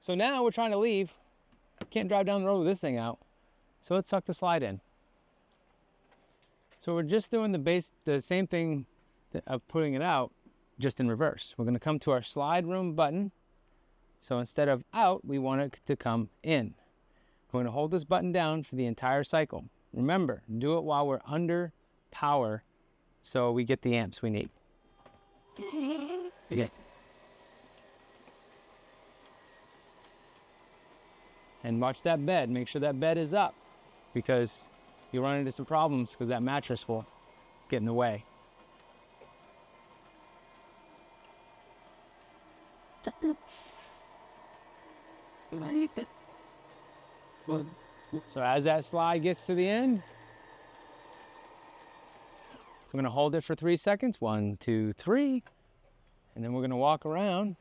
So now we're trying to leave. Can't drive down the road with this thing out. So let's suck the slide in. So we're just doing the same thing of putting it out, just in reverse. We're going to come to our slide room button. So instead of out, we want it to come in. We're going to hold this button down for the entire cycle. Remember, do it while we're under power so we get the amps we need. Okay. And watch that bed. Make sure that bed is up, because you'll run into some problems because that mattress will get in the way. So as that slide gets to the end, we're going to hold it for 3 seconds. 1, 2, 3. And then we're going to walk around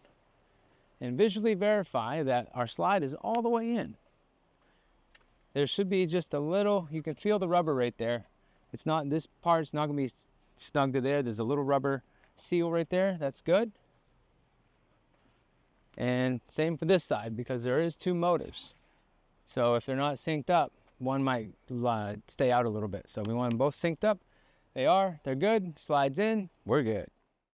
and visually verify that our slide is all the way in. There should be just a little, you can feel the rubber right there. It's not, this part's not going to be snug to there. There's a little rubber seal right there. That's good. And same for this side, because there is 2 motors. So if they're not synced up, one might stay out a little bit. So we want them both synced up. They are, they're good. Slides in, we're good.